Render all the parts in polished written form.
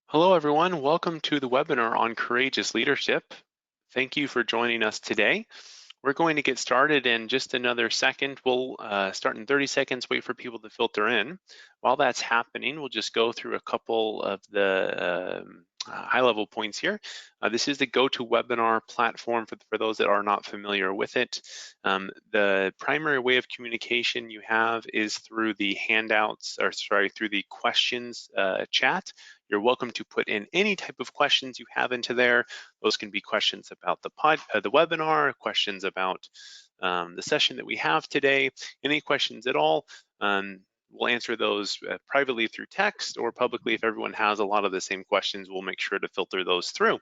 Hello, everyone. Welcome to the webinar on courageous leadership. Thank you for joining us today. We're going to get started in just another second. We'll start in 30 seconds, wait for people to filter in. While that's happening, we'll just go through a couple of the high-level points here. This is the GoToWebinar platform for those that are not familiar with it. The primary way of communication you have is through the handouts, or sorry, through the questions chat. You're welcome to put in any type of questions you have into there. Those can be questions about the webinar, questions about the session that we have today, any questions at all. We'll answer those privately through text or publicly. If everyone has a lot of the same questions, we'll make sure to filter those through.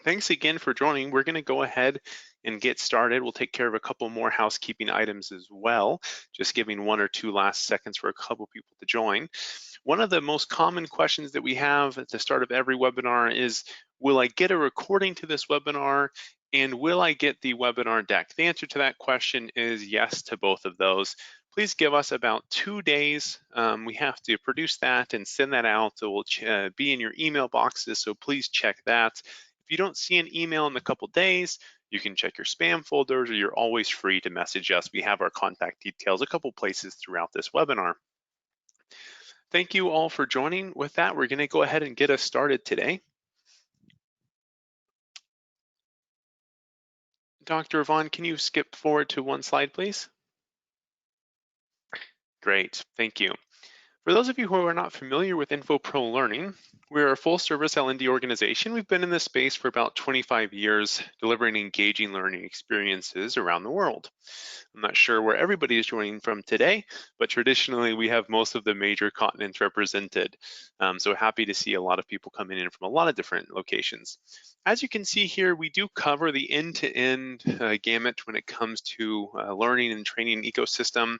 Thanks again for joining. We're going to go ahead and get started. We'll take care of a couple more housekeeping items as well, just giving 1 or 2 last seconds for a couple people to join. One of the most common questions that we have at the start of every webinar is, will I get a recording to this webinar, and will I get the webinar deck? The answer to that question is yes to both of those. Please give us about 2 days. We have to produce that and send that out. It will be in your email boxes, so please check that. If you don't see an email in a couple days, you can check your spam folders, or you're always free to message us. We have our contact details a couple places throughout this webinar. Thank you all for joining. With that, we're going to go ahead and get us started today. Dr. Yvonne, can you skip forward to 1 slide, please? Great, thank you. For those of you who are not familiar with Infopro Learning, we're a full-service L&D organization. We've been in this space for about 25 years, delivering engaging learning experiences around the world. I'm not sure where everybody is joining from today, but traditionally we have most of the major continents represented. So happy to see a lot of people coming in from a lot of different locations. As you can see here, we do cover the end-to-end gamut when it comes to learning and training ecosystem.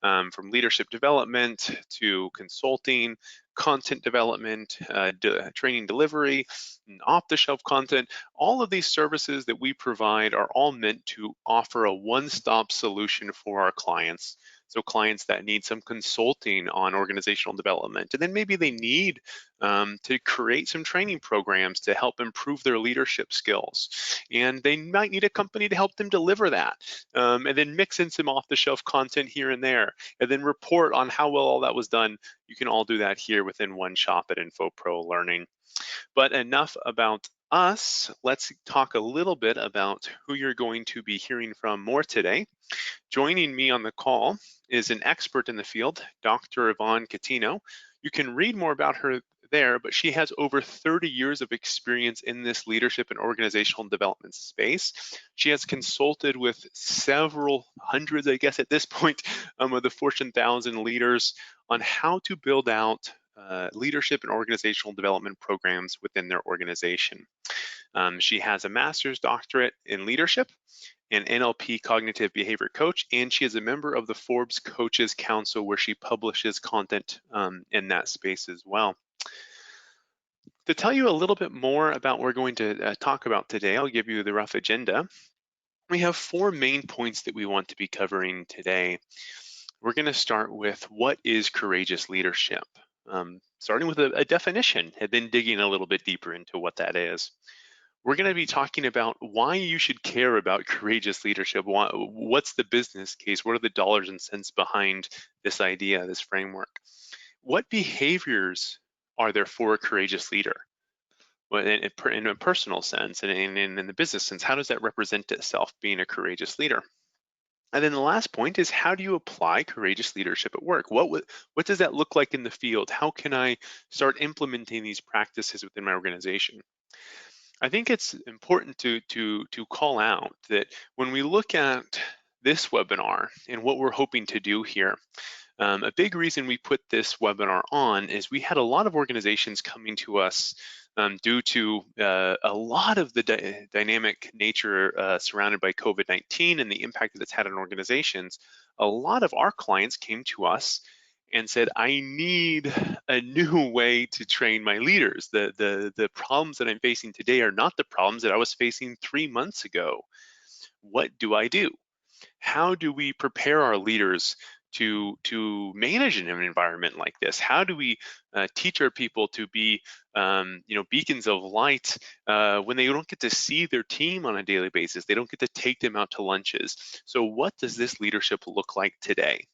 From leadership development to consulting, content development, training delivery, and off-the-shelf content. All of these services that we provide are all meant to offer a one-stop solution for our clients. So clients that need some consulting on organizational development, and then maybe they need to create some training programs to help improve their leadership skills. And they might need a company to help them deliver that, and then mix in some off-the-shelf content here and there, and then report on how well all that was done. You can all do that here within one shop at Infopro Learning. But enough about us. Let's talk a little bit about who you're going to be hearing from more today. Joining me on the call is an expert in the field, Dr. Yvonne Catino. You can read more about her there, but she has over 30 years of experience in this leadership and organizational development space. She has consulted with several hundreds, I guess at this point, of the Fortune 1000 leaders on how to build out leadership and organizational development programs within their organization. She has a master's doctorate in leadership and NLP cognitive behavior coach, and she is a member of the Forbes Coaches Council, where she publishes content in that space as well. To tell you a little bit more about what we're going to talk about today, I'll give you the rough agenda. We have 4 main points that we want to be covering today. We're going to start with what is courageous leadership, starting with a definition and then digging a little bit deeper into what that is. We're going to be talking about why you should care about courageous leadership. What's the business case? What are the dollars and cents behind this idea, this framework? What behaviors are there for a courageous leader? Well, in a personal sense and in the business sense, how does that represent itself, being a courageous leader? And then the last point is, how do you apply courageous leadership at work? What does that look like in the field? How can I start implementing these practices within my organization? I think it's important to call out that when we look at this webinar and what we're hoping to do here, a big reason we put this webinar on is we had a lot of organizations coming to us due to a lot of the dynamic nature surrounded by COVID-19 and the impact that it's had on organizations. A lot of our clients came to us and said, I need a new way to train my leaders. The problems that I'm facing today are not the problems that I was facing 3 months ago. What do I do? How do we prepare our leaders to manage in an environment like this? How do we teach our people to be beacons of light when they don't get to see their team on a daily basis? They don't get to take them out to lunches. So what does this leadership look like today?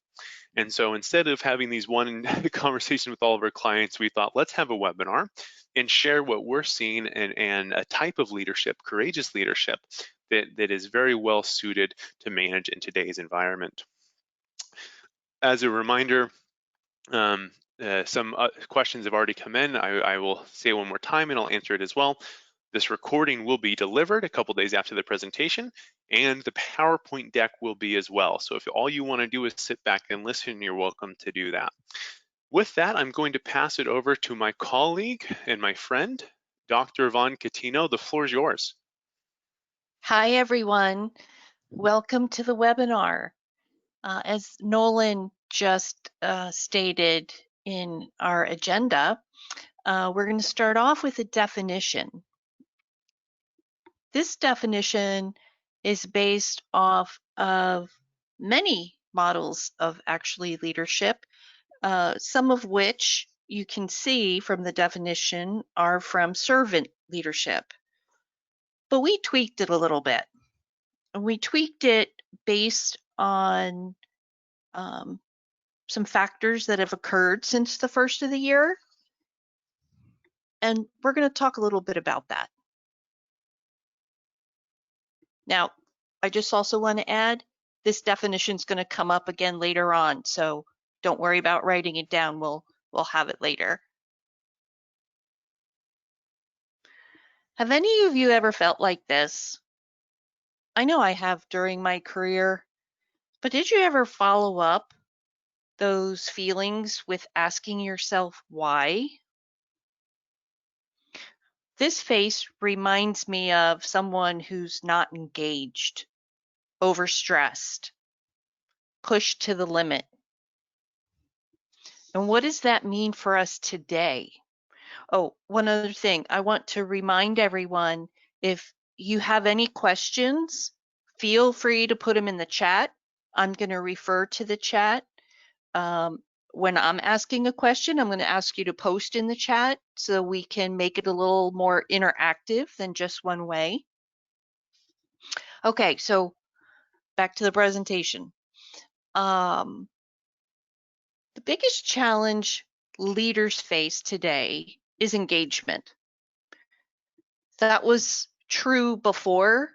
And so instead of having these one conversations with all of our clients, we thought, let's have a webinar and share what we're seeing and a type of leadership, courageous leadership, that is very well suited to manage in today's environment. As a reminder, some questions have already come in. I will say one more time and I'll answer it as well. This recording will be delivered a couple days after the presentation, and the PowerPoint deck will be as well. So if all you want to do is sit back and listen, you're welcome to do that. With that, I'm going to pass it over to my colleague and my friend, Dr. Von Catino. The floor is yours. Hi, everyone. Welcome to the webinar. As Nolan just stated in our agenda, we're going to start off with a definition. This definition is based off of many models of actually leadership, some of which you can see from the definition are from servant leadership. But we tweaked it a little bit. And we tweaked it based on some factors that have occurred since the first of the year. And we're going to talk a little bit about that. Now, I just also want to add, this definition is going to come up again later on, so don't worry about writing it down. We'll have it later. Have any of you ever felt like this? I know I have during my career, but did you ever follow up those feelings with asking yourself why? This face reminds me of someone who's not engaged, overstressed, pushed to the limit. And what does that mean for us today? Oh, one other thing. I want to remind everyone, if you have any questions, feel free to put them in the chat. I'm going to refer to the chat. When I'm asking a question, I'm going to ask you to post in the chat so we can make it a little more interactive than just one way. Okay, so back to the presentation. The biggest challenge leaders face today is engagement. That was true before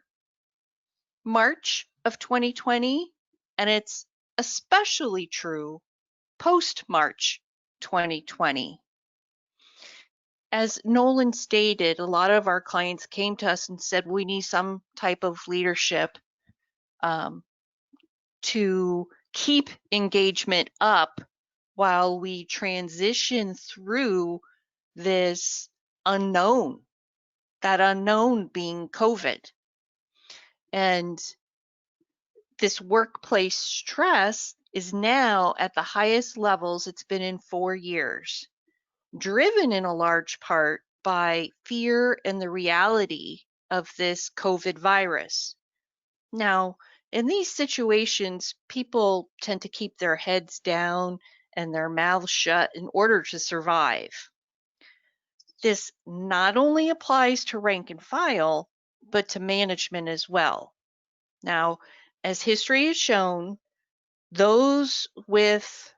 March of 2020, and it's especially true post-March 2020. As Nolan stated, a lot of our clients came to us and said, we need some type of leadership to keep engagement up while we transition through this unknown, that unknown being COVID. And this workplace stress is now at the highest levels it's been in 4 years, driven in a large part by fear and the reality of this COVID virus. Now, in these situations, people tend to keep their heads down and their mouths shut in order to survive. This not only applies to rank and file, but to management as well. Now, as history has shown, those with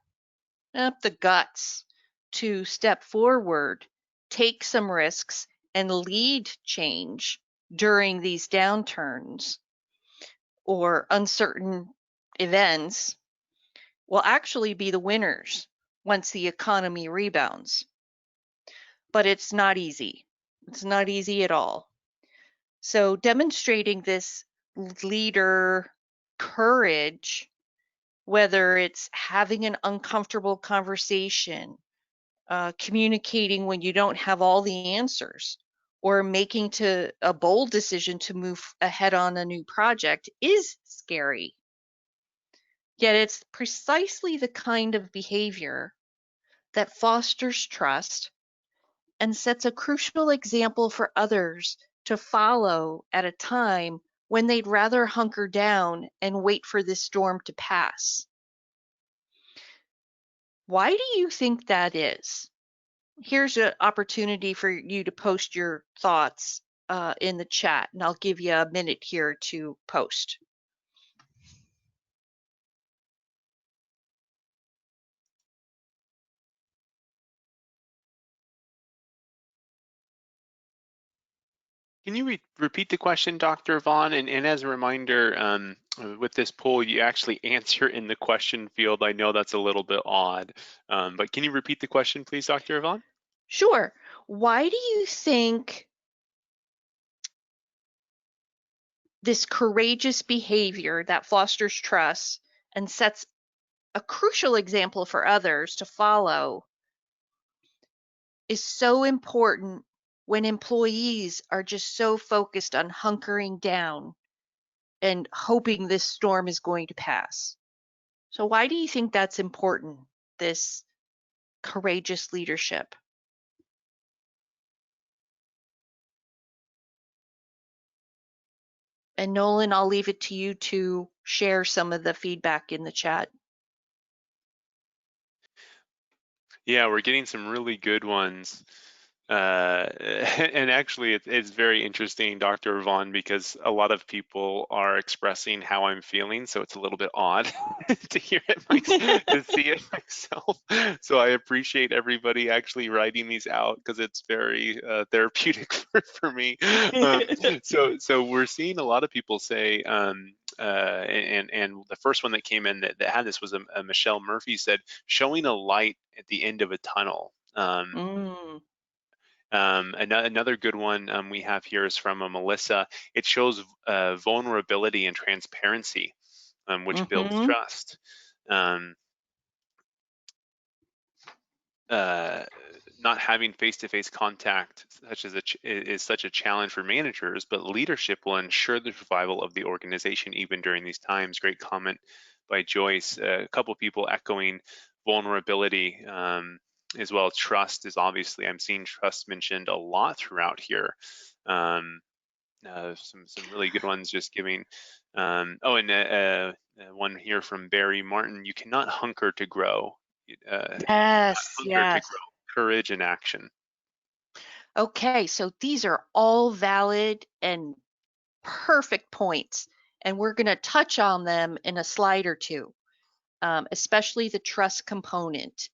the guts to step forward, take some risks, and lead change during these downturns or uncertain events will actually be the winners once the economy rebounds. But it's not easy. It's not easy at all. So demonstrating this leader courage, whether it's having an uncomfortable conversation, communicating when you don't have all the answers, or making a bold decision to move ahead on a new project is scary. Yet it's precisely the kind of behavior that fosters trust and sets a crucial example for others to follow at a time when they'd rather hunker down and wait for this storm to pass. Why do you think that is? Here's an opportunity for you to post your thoughts in the chat, and I'll give you a minute here to post. Can you repeat the question, Dr. Vaughn? And as a reminder, with this poll, you actually answer in the question field. I know that's a little bit odd, but can you repeat the question, please, Dr. Vaughn? Sure. Why do you think this courageous behavior that fosters trust and sets a crucial example for others to follow is so important when employees are just so focused on hunkering down and hoping this storm is going to pass? So why do you think that's important, this courageous leadership? And Nolan, I'll leave it to you to share some of the feedback in the chat. Yeah, we're getting some really good ones. And actually, it's very interesting, Dr. Vaughn, because a lot of people are expressing how I'm feeling, so it's a little bit odd to hear it to see it myself. So I appreciate everybody actually writing these out because it's very therapeutic for me. So we're seeing a lot of people say, and the first one that came in that had this was a Michelle Murphy said, showing a light at the end of a tunnel. Mm, Another good one we have here is from a Melissa. It shows vulnerability and transparency, which builds mm-hmm, trust. Um, uh, Not having face-to-face contact is such a challenge for managers, but leadership will ensure the survival of the organization even during these times. Great comment by Joyce. A couple people echoing vulnerability as well. Trust is obviously, I'm seeing trust mentioned a lot throughout here. Um, some really good ones just giving. One here from Barry Martin. You cannot hunker to grow. yes, Hunger to yes. grow, courage and action. Okay, so these are all valid and perfect points, and we're going to touch on them in a slide or two, especially the trust component.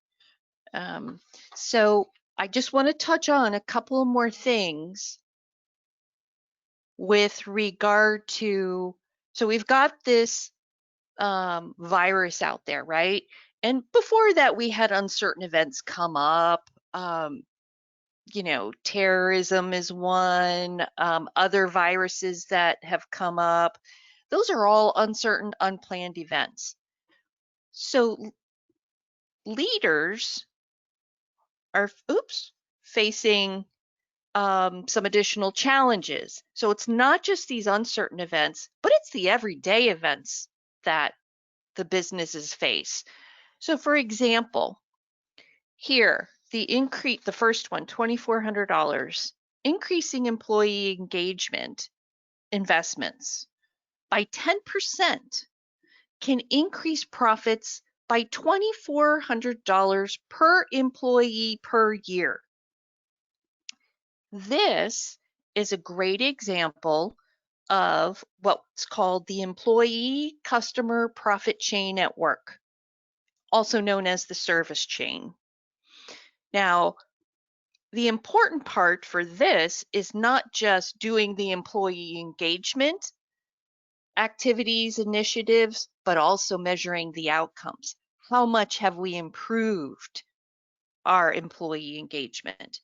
So I just want to touch on a couple more things with regard to, so we've got this virus out there, right? And before that, we had uncertain events come up. Terrorism is one, other viruses that have come up. Those are all uncertain, unplanned events. So leaders are, facing some additional challenges. So it's not just these uncertain events, but it's the everyday events that the businesses face. So for example, here, the first one, $2,400, increasing employee engagement investments by 10% can increase profits by $2,400 per employee per year. This is a great example of what's called the employee customer profit chain at work, also known as the service chain. Now, the important part for this is not just doing the employee engagement activities, initiatives, but also measuring the outcomes. How much have we improved our employee engagement?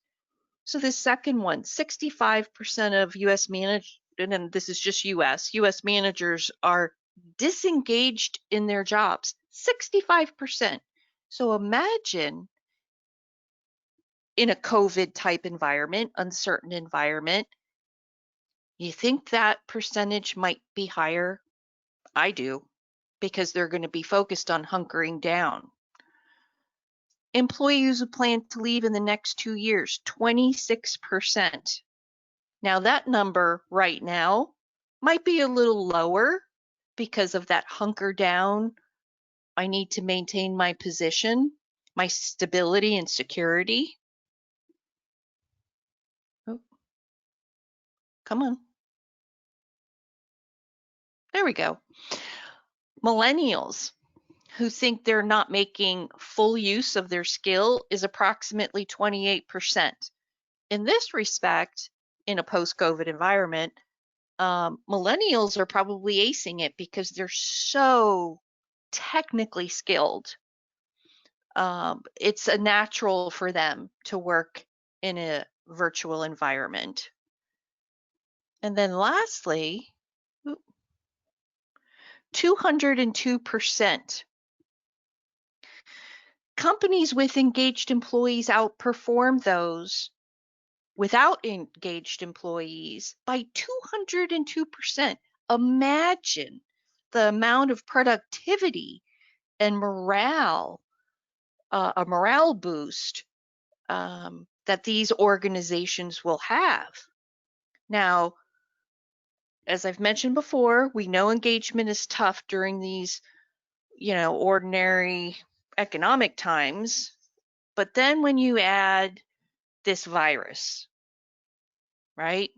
So the second one, 65% of US managers, and this is just US managers are disengaged in their jobs, 65%. So imagine in a COVID type environment, uncertain environment, you think that percentage might be higher? I do, because they're going to be focused on hunkering down. Employees who plan to leave in the next 2 years, 26%. Now that number right now might be a little lower because of that hunker down. I need to maintain my position. my stability and security. Oh, come on. There we go. Millennials who think they're not making full use of their skill is approximately 28%. In this respect, in a post-COVID environment, millennials are probably acing it because they're so technically skilled. It's a natural for them to work in a virtual environment. And then lastly, 202%. Companies with engaged employees outperform those without engaged employees by 202%. Imagine the amount of productivity and morale, a morale boost that these organizations will have. Now, as I've mentioned before, we know engagement is tough during these, ordinary economic times. But then when you add this virus, right,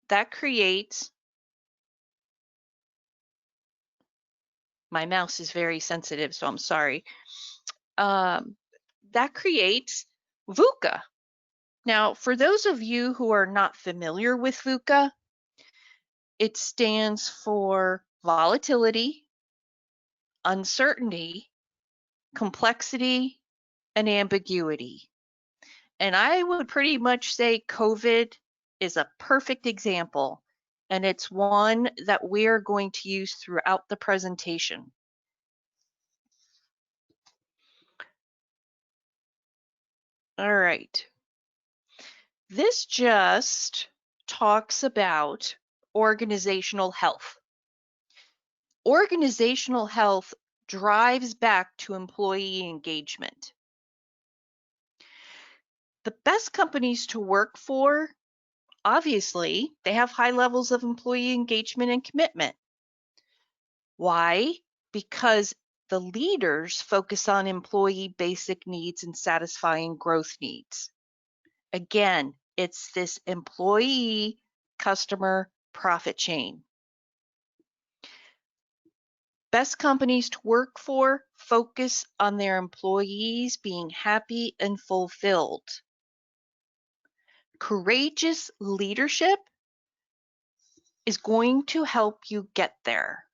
that creates, my mouse is very sensitive, so I'm sorry. That creates VUCA. Now, for those of you who are not familiar with VUCA, it stands for volatility, uncertainty, complexity, and ambiguity. And I would pretty much say COVID is a perfect example, and it's one that we're going to use throughout the presentation. All right. This just talks about organizational health. Organizational health drives back to employee engagement. The best companies to work for, obviously, they have high levels of employee engagement and commitment. Why? Because the leaders focus on employee basic needs and satisfying growth needs. Again, it's this employee customer profit chain. Best companies to work for focus on their employees being happy and fulfilled. Courageous leadership is going to help you get there.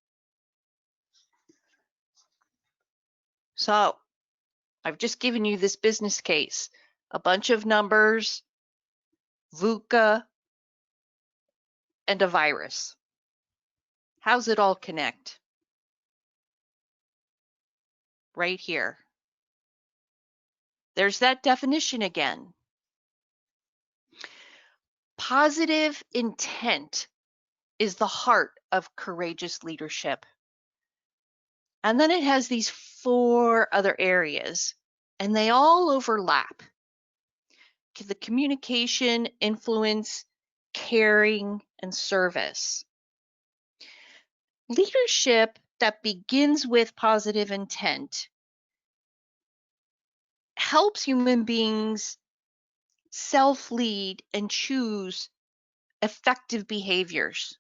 So, I've just given you this business case, a bunch of numbers, VUCA, and a virus. How's it all connect? Right here. There's that definition again. Positive intent is the heart of courageous leadership. And then it has these 4 other areas, and they all overlap. The communication, influence, caring, and service. Leadership that begins with positive intent helps human beings self-lead and choose effective behaviors.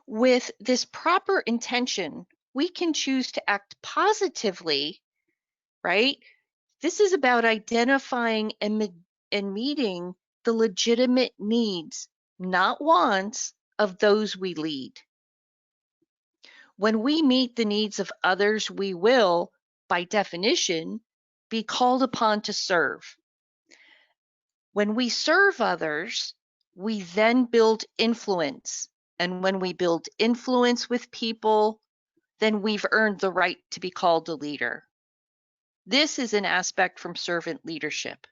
With this proper intention, we can choose to act positively, right? This is about identifying and meeting the legitimate needs, not wants, of those we lead. When we meet the needs of others, we will, by definition, be called upon to serve. When we serve others, we then build influence. And when we build influence with people, then we've earned the right to be called a leader. This is an aspect from servant leadership.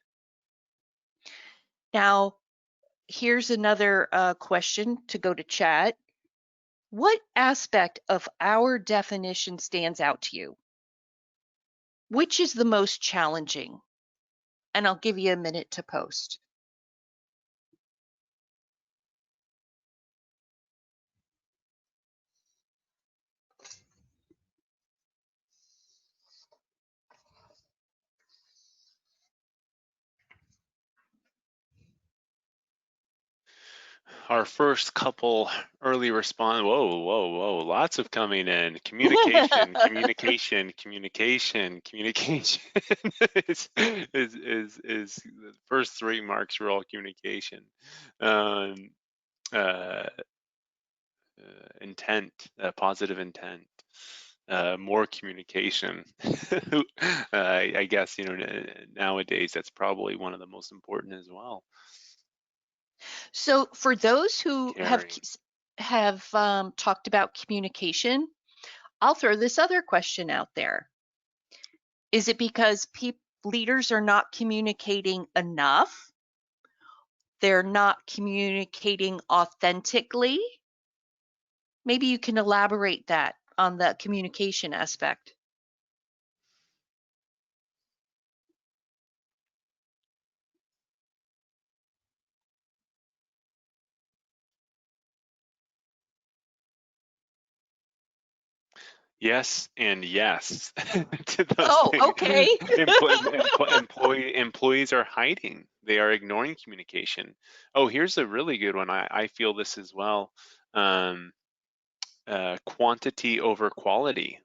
Now, here's another question to go to chat. What aspect of our definition stands out to you? Which is the most challenging? And I'll give you a minute to post. our first couple early response. Whoa! Lots of coming in. Communication. Is the first three marks were all communication. Um, uh, Intent, positive intent, more communication. I guess, nowadays that's probably one of the most important as well. So for those who Caring. have talked about communication, I'll throw this other question out there. Is it because leaders are not communicating enough? They're not communicating authentically? Maybe you can elaborate that on the communication aspect. Yes and yes to those Oh, things. okay. Employees are hiding. They are ignoring communication. Oh, here's a really good one. I feel this as well. Um, Quantity over quality.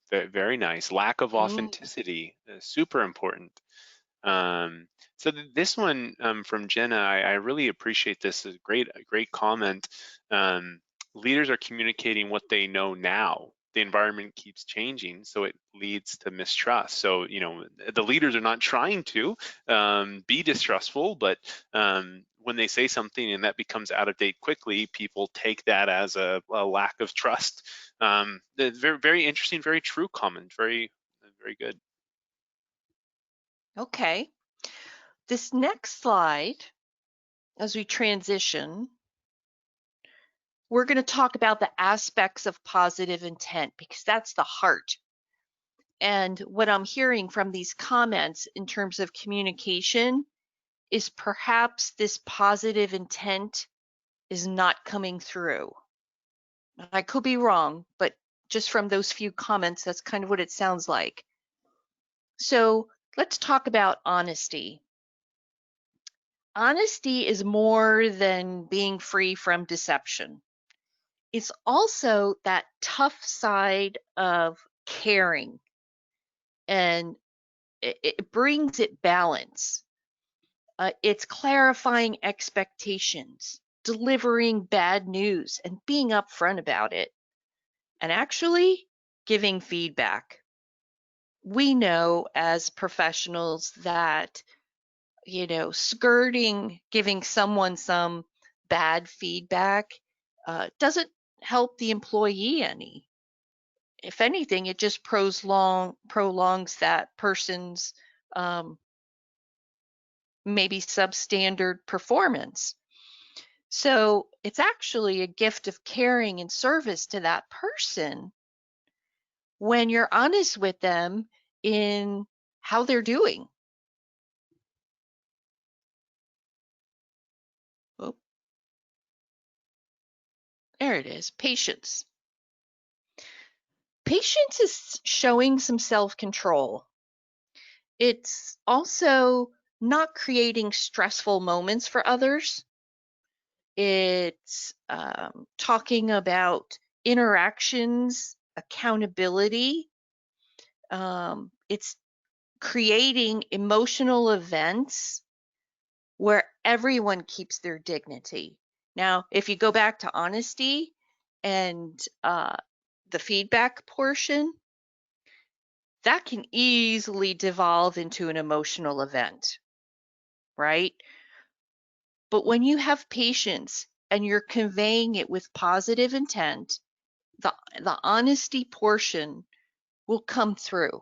Very nice. Lack of Ooh, authenticity, super important. Um, so this one from Jenna, I really appreciate this. A great comment. Leaders are communicating what they know now. The environment keeps changing, so it leads to mistrust. So, the leaders are not trying to be distrustful, but when they say something and that becomes out of date quickly, people take that as a lack of trust. Very, very interesting, very true comment. Very good. okay. This next slide, as we transition, we're going to talk about the aspects of positive intent because that's the heart. And what I'm hearing from these comments in terms of communication is perhaps this positive intent is not coming through. I could be wrong, but just from those few comments, that's kind of what it sounds like. So let's talk about honesty. Honesty is more than being free from deception. It's also that tough side of caring, and it brings it balance. It's clarifying expectations, delivering bad news, and being upfront about it, and actually giving feedback. We know as professionals that, skirting giving someone some bad feedback doesn't help the employee any. If anything, it just prolongs that person's um, maybe substandard performance. So it's actually a gift of caring and service to that person when you're honest with them in how they're doing. Oh, there it is. Patience. Patience is showing some self-control. It's also not creating stressful moments for others. It's talking about interactions, accountability. It's creating emotional events where everyone keeps their dignity. Now, if you go back to honesty and the feedback portion, that can easily devolve into an emotional event, right? But when you have patience and you're conveying it with positive intent, the honesty portion will come through.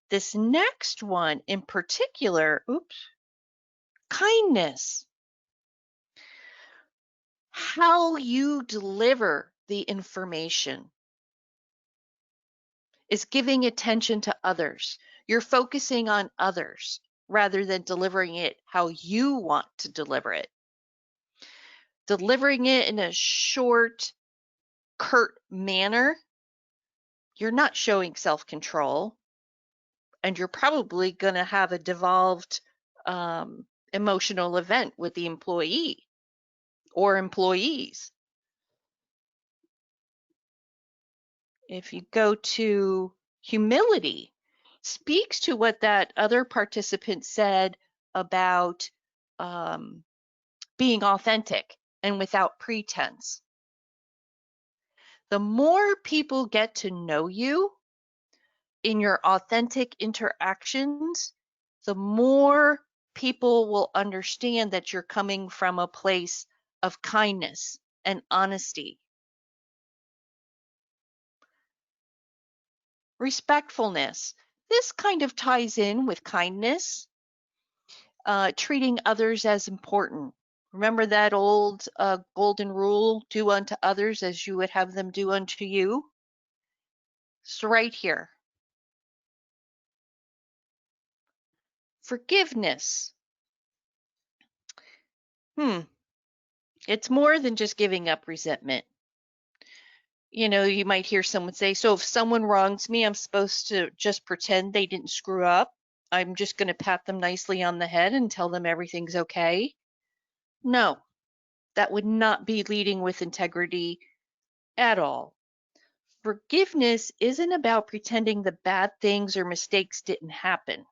This next one in particular, kindness. How you deliver the information is giving attention to others. You're focusing on others rather than delivering it how you want to deliver it. Delivering it in a short, curt manner, you're not showing self-control, and you're probably going to have a devolved emotional event with the employee. or employees. If you go to humility, speaks to what that other participant said about being authentic and without pretense. The more people get to know you in your authentic interactions, the more people will understand that you're coming from a place of kindness and honesty. Respectfulness. This kind of ties in with kindness, treating others as important. Remember that old golden rule, do unto others as you would have them do unto you? It's right here. Forgiveness. It's more than just giving up resentment. You know, you might hear someone say, so if someone wrongs me, I'm supposed to just pretend they didn't screw up. I'm just going to pat them nicely on the head and tell them everything's okay. No, that would not be leading with integrity at all. Forgiveness isn't about pretending the bad things or mistakes didn't happen.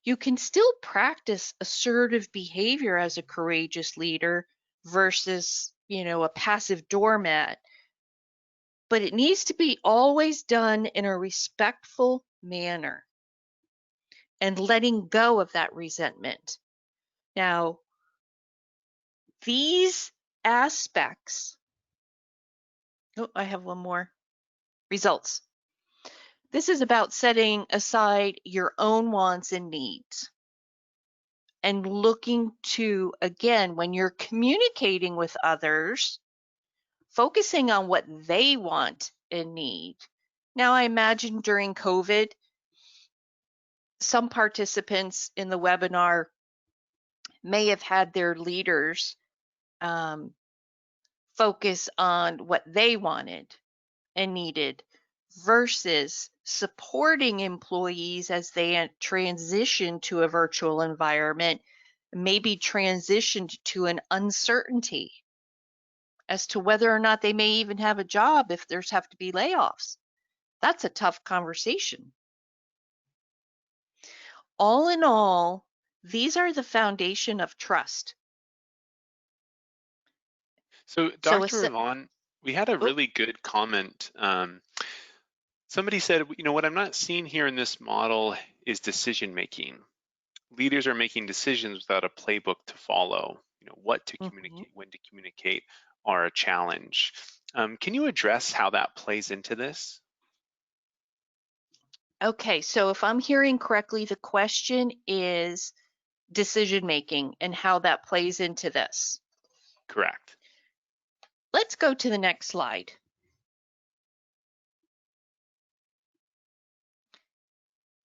You can still practice assertive behavior as a courageous leader versus, a passive doormat, but it needs to be always done in a respectful manner and letting go of that resentment. Now, these aspects, I have one more. Results. This is about setting aside your own wants and needs and looking to, again, when you're communicating with others, focusing on what they want and need. Now, I imagine during COVID, some participants in the webinar may have had their leaders focus on what they wanted and needed versus supporting employees as they transition to a virtual environment, maybe transitioned to an uncertainty as to whether or not they may even have a job if there's have to be layoffs. That's a tough conversation. All in all, these are the foundation of trust. So, So, Dr. Yvonne, we had a really good comment. Somebody said, what I'm not seeing here in this model is decision making. Leaders are making decisions without a playbook to follow. What to communicate, when to communicate are a challenge. Can you address how that plays into this? Okay, so if I'm hearing correctly, the question is decision making and how that plays into this. Correct. Let's go to the next slide.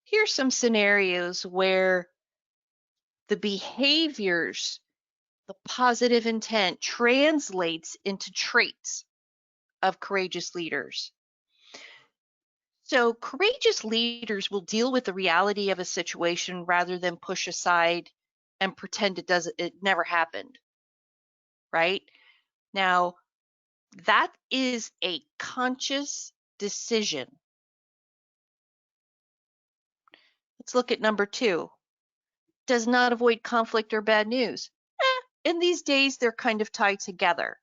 Here's some scenarios where the behaviors, the positive intent translates into traits of courageous leaders. So courageous leaders will deal with the reality of a situation rather than push aside and pretend it never happened, right? Now, that is a conscious decision. Let's look at number 2. Does not avoid conflict or bad news. In these days, they're kind of tied together.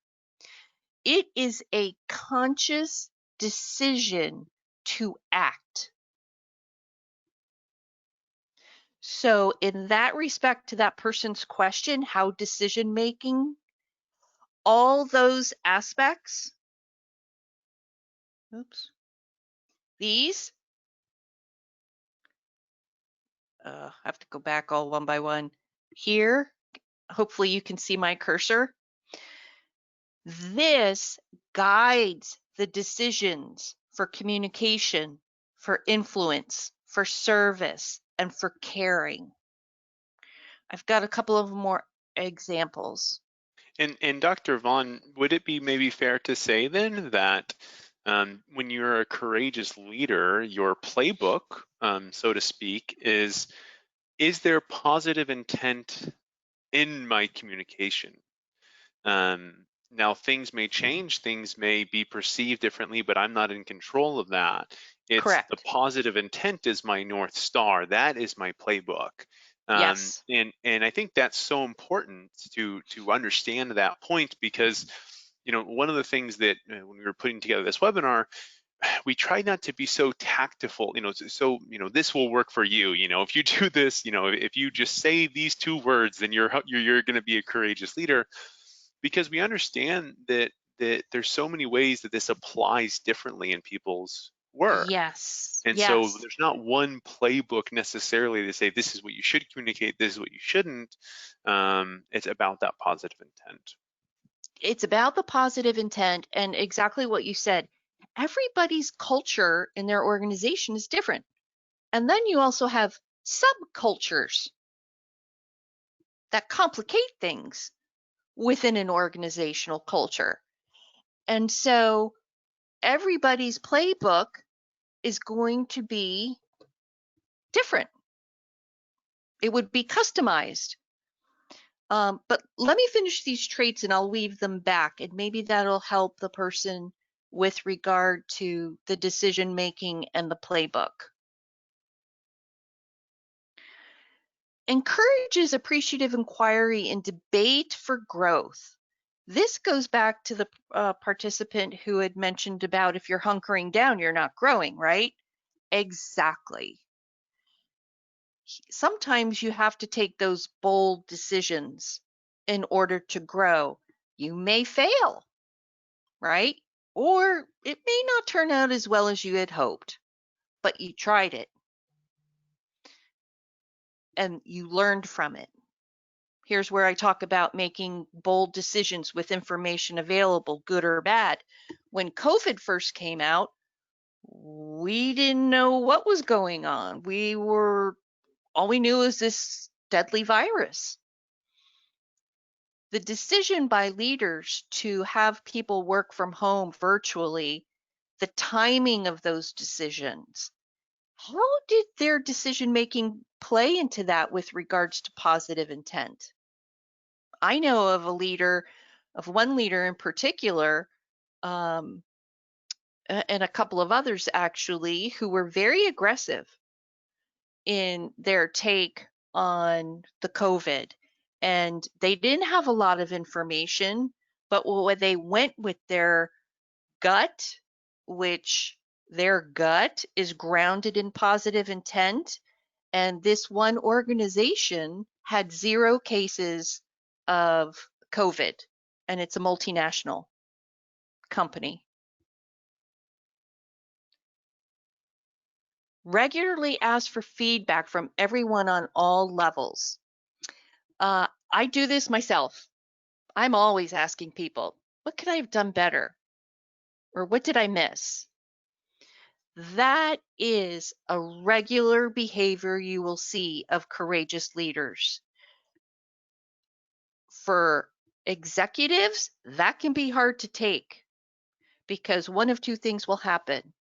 It is a conscious decision to act. So in that respect to that person's question, how decision making, all those aspects, these, I have to go back all one by one. Here, hopefully you can see my cursor. This guides the decisions for communication, for influence, for service, and for caring. I've got a couple of more examples. And Dr. Vaughn, would it be maybe fair to say then that when you're a courageous leader, your playbook, so to speak, is there positive intent in my communication? Now things may change, things may be perceived differently, but I'm not in control of that. It's the Correct. positive intent is my North Star. That is my playbook. Yes. And I think that's so important to understand that point because one of the things that when we were putting together this webinar, we try not to be so tactful, so this will work for you. If you do this, if you just say these two words, then you're going to be a courageous leader, because we understand that there's so many ways that this applies differently in people's work. Yes. And so Yes. there's not one playbook necessarily to say this is what you should communicate, this is what you shouldn't. It's about that positive intent. It's about the positive intent and exactly what you said. Everybody's culture in their organization is different. And then you also have subcultures that complicate things within an organizational culture. And so everybody's playbook is going to be different. It would be customized. But let me finish these traits and I'll weave them back, and maybe that'll help the person with regard to the decision making and the playbook. Encourages appreciative inquiry and debate for growth. This goes back to the participant who had mentioned about if you're hunkering down, you're not growing, right? Exactly. Sometimes you have to take those bold decisions in order to grow. You may fail, right? Or it may not turn out as well as you had hoped, but you tried it and you learned from it. Here's where I talk about making bold decisions with information available, good or bad. When COVID first came out, we didn't know what was going on. All we knew was this deadly virus. The decision by leaders to have people work from home virtually, the timing of those decisions, how did their decision making play into that with regards to positive intent? I know of one leader in particular, um, and a couple of others actually, who were very aggressive in their take on the COVID. And they didn't have a lot of information, but when they went with their gut, which their gut is grounded in positive intent, and this one organization had 0 cases of COVID, and it's a multinational company. Regularly ask for feedback from everyone on all levels. I do this myself. I'm always asking people, what could I have done better? Or what did I miss? That is a regular behavior you will see of courageous leaders. For executives, that can be hard to take because one of two things will happen.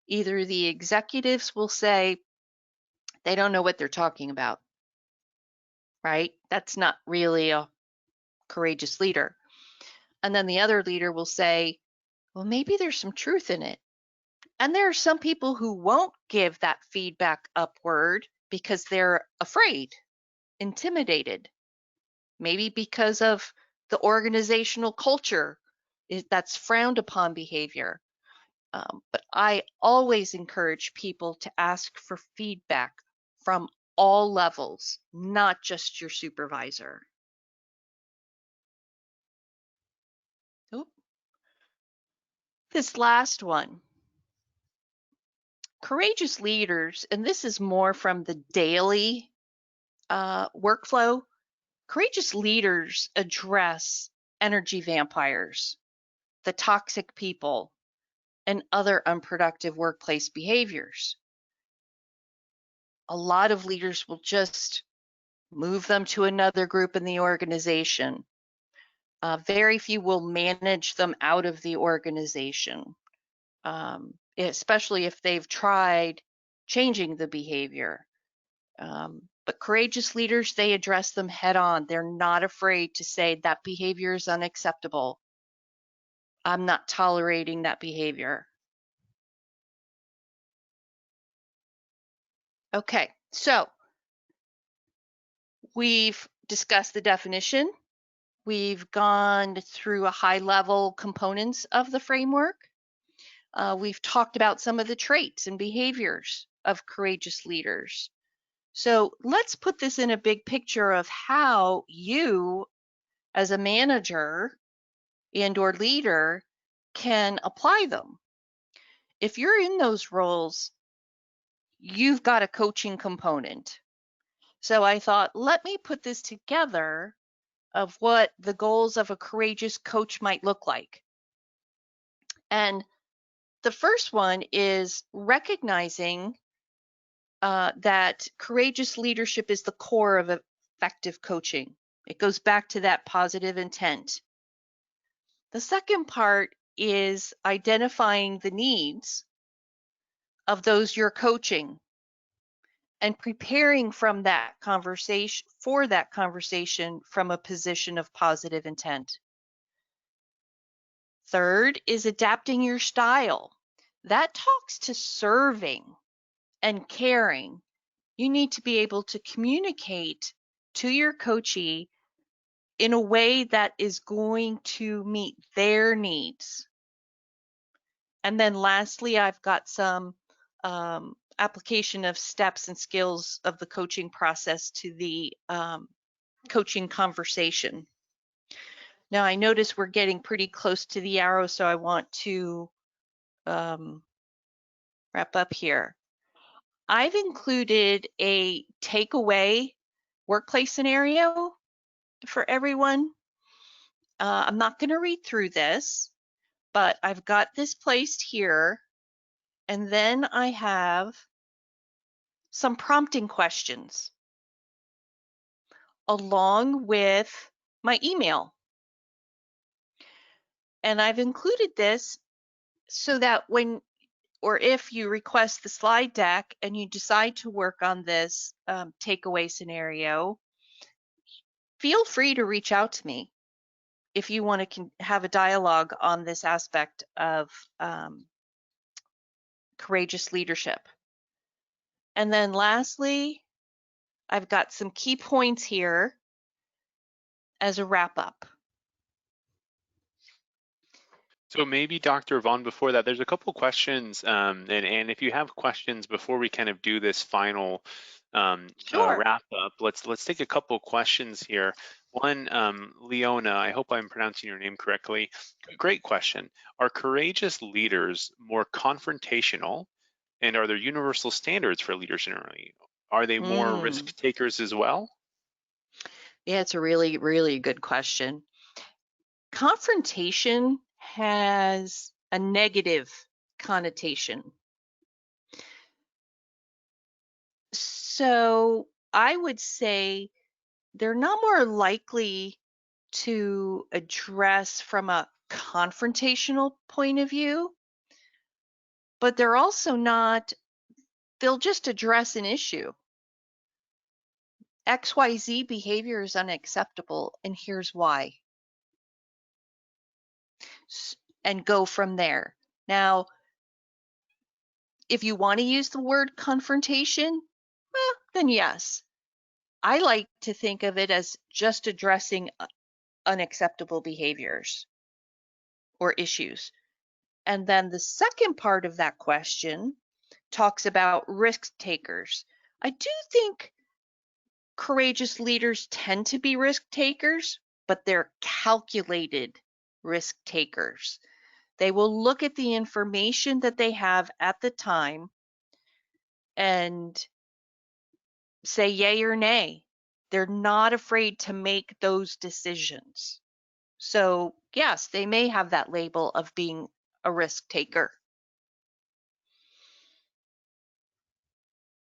Either the executives will say they don't know what they're talking about, right? That's not really a courageous leader. And then the other leader will say, well, maybe there's some truth in it. And there are some people who won't give that feedback upward because they're afraid, intimidated, maybe because of the organizational culture that's frowned upon behavior. But I always encourage people to ask for feedback from all levels, not just your supervisor. Oop. This last one, courageous leaders, and this is more from the daily workflow. Courageous leaders address energy vampires, the toxic people, and other unproductive workplace behaviors. A lot of leaders will just move them to another group in the organization. Very few will manage them out of the organization, especially if they've tried changing the behavior. But courageous leaders, they address them head on. They're not afraid to say that behavior is unacceptable. I'm not tolerating that behavior. Okay, so we've discussed the definition. We've gone through a high level components of the framework. We've talked about some of the traits and behaviors of courageous leaders. So let's put this in a big picture of how you, as a manager and or leader, can apply them. If you're in those roles, you've got a coaching component. So I thought, let me put this together of what the goals of a courageous coach might look like. And the first one is recognizing that courageous leadership is the core of effective coaching. It goes back to that positive intent. The second part is identifying the needs of those you're coaching and preparing from that conversation for that conversation from a position of positive intent. Third is adapting your style. That talks to serving and caring. You need to be able to communicate to your coachee in a way that is going to meet their needs. And then lastly, I've got some application of steps and skills of the coaching process to the coaching conversation. Now I notice we're getting pretty close to the arrow, so I want to wrap up here. I've included a takeaway workplace scenario for everyone. I'm not going to read through this, but I've got this placed here. And then I have some prompting questions along with my email. And I've included this so that when or if you request the slide deck and you decide to work on this takeaway scenario, feel free to reach out to me if you want to have a dialogue on this aspect of courageous leadership. And then lastly, I've got some key points here as a wrap up. So maybe Dr. Vaughn, before that, there's a couple questions, and if you have questions before we kind of do this final Sure. wrap up, let's take a couple questions here. One, Leona, I hope I'm pronouncing your name correctly. Great question. Are courageous leaders more confrontational, and are there universal standards for leaders generally? Are they more risk takers as well? Yeah, it's a really, really good question. Confrontation has a negative connotation. So I would say they're not more likely to address from a confrontational point of view, but they're also not, they'll just address an issue. XYZ behavior is unacceptable, and here's why. And go from there. Now, if you want to use the word confrontation, well, then yes. I like to think of it as just addressing unacceptable behaviors or issues. And then the second part of that question talks about risk takers. I do think courageous leaders tend to be risk takers, but they're calculated risk takers. They will look at the information that they have at the time and say yay or nay. They're not afraid to make those decisions. So yes, they may have that label of being a risk taker.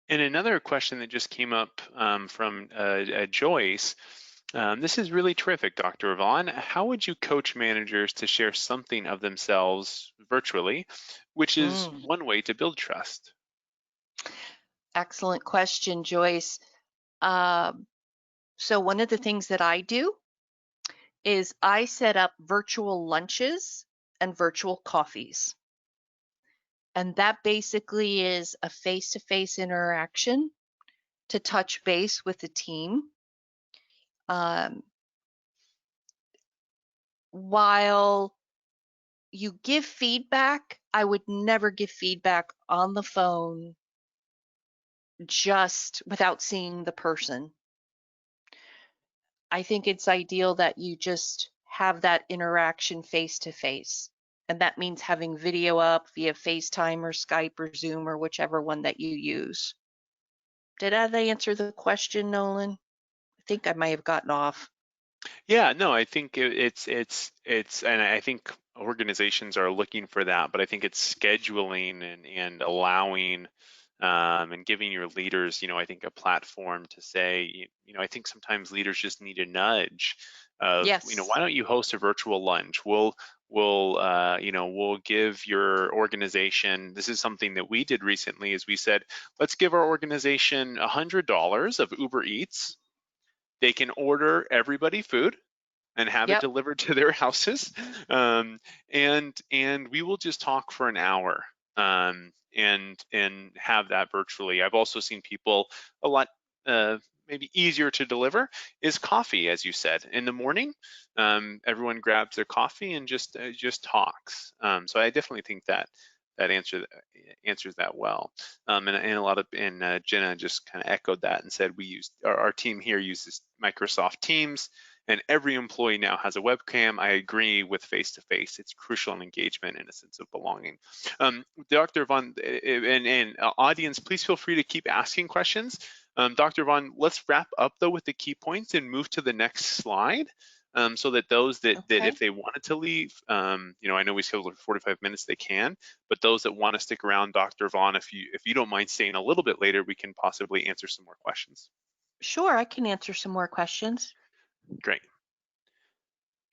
And another question that just came up from Joyce. This is really terrific, Dr. Vaughn. How would you coach managers to share something of themselves virtually, which is one way to build trust? Excellent question, Joyce. Um, so one of the things that I do is I set up virtual lunches and virtual coffees. And that basically is a face-to-face interaction to touch base with the team. While you give feedback, I would never give feedback on the phone just without seeing the person. I think it's ideal that you just have that interaction face to face. And that means having video up via FaceTime or Skype or Zoom or whichever one that you use. Did that answer the question, Nolan? I think I might have gotten off. Yeah, no, I think and I think organizations are looking for that, but I think it's scheduling and allowing and giving your leaders, I think a platform to say, I think sometimes leaders just need a nudge of, Yes. why don't you host a virtual lunch? We'll give your organization. This is something that we did recently, is we said, let's give our organization $100 of Uber Eats. They can order everybody food and have it Yep. delivered to their houses. And we will just talk for an hour and have that virtually. I've also seen people a lot maybe easier to deliver is coffee, as you said, in the morning. Everyone grabs their coffee and just talks. So I definitely think that answers that well. And a lot of Jenna just kind of echoed that and said we use our team here uses Microsoft Teams, and every employee now has a webcam. I agree with face-to-face. It's crucial in engagement and a sense of belonging. Dr. Vaughn and audience, please feel free to keep asking questions. Dr. Vaughn, let's wrap up though with the key points and move to the next slide. So that those that Okay. if they wanted to leave, I know we scheduled for 45 minutes, they can, but those that want to stick around, Dr. Vaughn, if you don't mind staying a little bit later, we can possibly answer some more questions. Sure, I can answer some more questions. Great.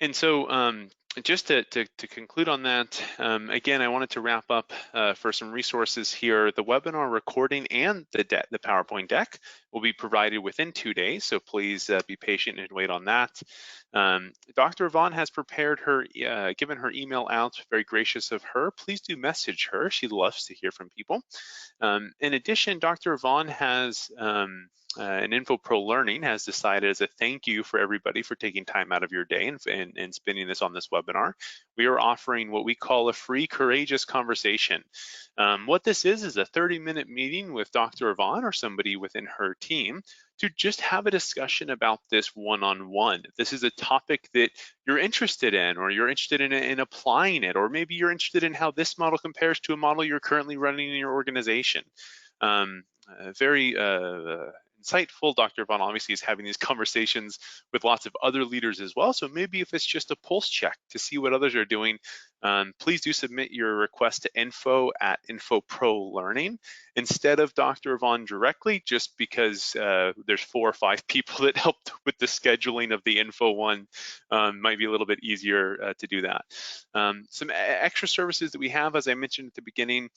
And so just to conclude on that, again, I wanted to wrap up for some resources here. The webinar recording and the PowerPoint deck will be provided within 2 days, so please be patient and wait on that. Dr. Vaughn has prepared her, given her email out, very gracious of her. Please do message her. She loves to hear from people. In addition, Dr. Vaughn has and Infopro Learning has decided as a thank you for everybody for taking time out of your day and spending this on this webinar. We are offering what we call a free courageous conversation. What this is a 30-minute meeting with Dr. Vaughn or somebody within her team to just have a discussion about this one-on-one. If this is a topic that you're interested in, or you're interested in applying it, or maybe you're interested in how this model compares to a model you're currently running in your organization. Very insightful. Dr. Vaughn obviously is having these conversations with lots of other leaders as well. So maybe if it's just a pulse check to see what others are doing, please do submit your request to info@infopro learning instead of Dr. Vaughn directly, just because there's 4 or 5 people that helped with the scheduling of the info one. Might be a little bit easier to do that. Some extra services that we have, as I mentioned at the beginning,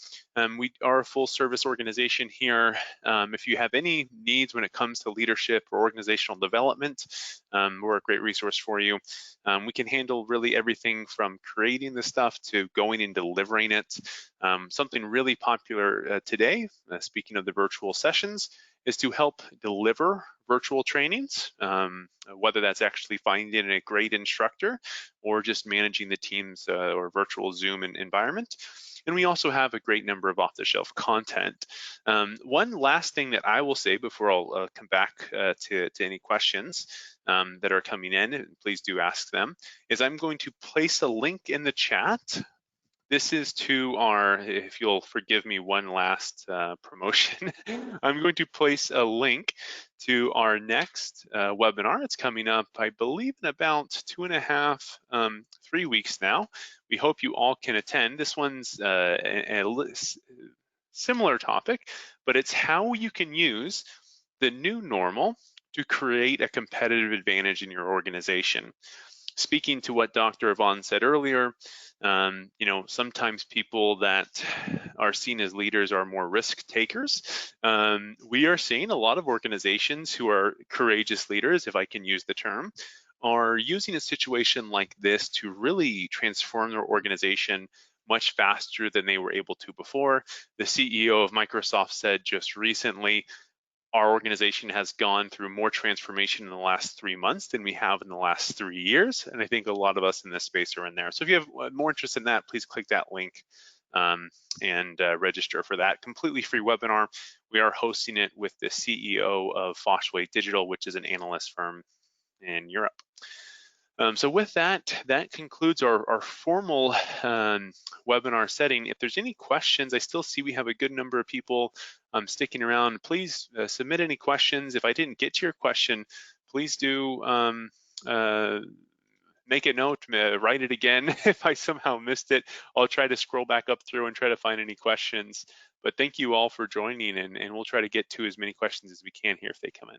we are a full service organization here. If you have any needs when it comes to leadership or organizational development, we're a great resource for you. We can handle really everything from creating the stuff to going and delivering it. Something really popular today, speaking of the virtual sessions, is to help deliver virtual trainings, whether that's actually finding a great instructor or just managing the team's or virtual Zoom environment. And we also have a great number of off-the-shelf content. One last thing that I will say before I'll come back to any questions that are coming in, and please do ask them, is I'm going to place a link in the chat. This is to our, if you'll forgive me one last promotion, I'm going to place a link to our next webinar. It's coming up, I believe, in about 2.5, 3 weeks now. We hope you all can attend. This one's a similar topic, but it's how you can use the new normal to create a competitive advantage in your organization. speaking to what Dr. Yvonne said earlier, sometimes people that are seen as leaders are more risk takers. We are seeing a lot of organizations who are courageous leaders, if I can use the term, are using a situation like this to really transform their organization much faster than they were able to before. The CEO of Microsoft said just recently, our organization has gone through more transformation in the last 3 months than we have in the last 3 years. And I think a lot of us in this space are in there. So if you have more interest in that, please click that link and register for that completely free webinar. We are hosting it with the CEO of Foshway Digital, which is an analyst firm in Europe. So with that, that concludes our formal webinar setting. If there's any questions, I still see we have a good number of people sticking around. Please submit any questions. If I didn't get to your question, please do make a note, write it again. If I somehow missed it, I'll try to scroll back up through and try to find any questions. But thank you all for joining, and we'll try to get to as many questions as we can here if they come in.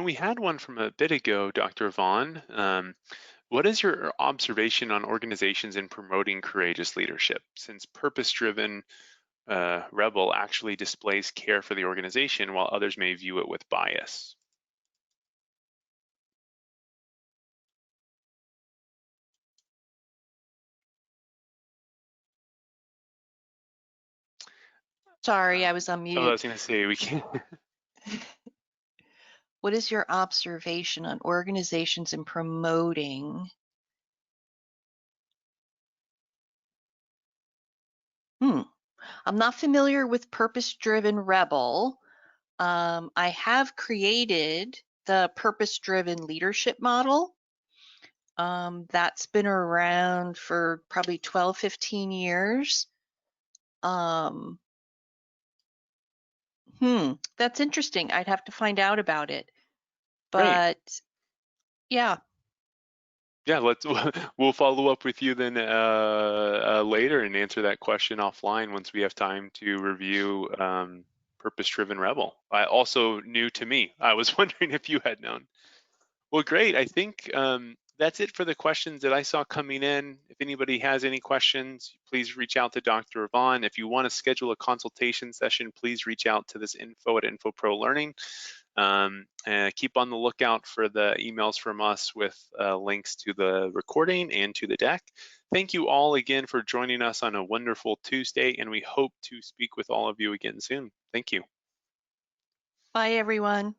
We had one from a bit ago, Dr. Vaughn. What is your observation on organizations in promoting courageous leadership, since purpose-driven rebel actually displays care for the organization while others may view it with bias? Sorry, I was on I mute. was going to say we can. What is your observation on organizations in promoting? I'm not familiar with purpose-driven rebel. I have created the purpose-driven leadership model. That's been around for probably 12, 15 years. That's interesting. I'd have to find out about it. Great. But yeah. Yeah, we'll follow up with you then later and answer that question offline once we have time to review Purpose-Driven Rebel. Also new to me. I was wondering if you had known. Well, great. I think that's it for the questions that I saw coming in. If anybody has any questions, please reach out to Dr. Yvonne. If you want to schedule a consultation session, please reach out to this info at Infopro Learning. Keep on the lookout for the emails from us with links to the recording and to the deck. Thank you all again for joining us on a wonderful Tuesday, and we hope to speak with all of you again soon. Thank you. Bye, everyone.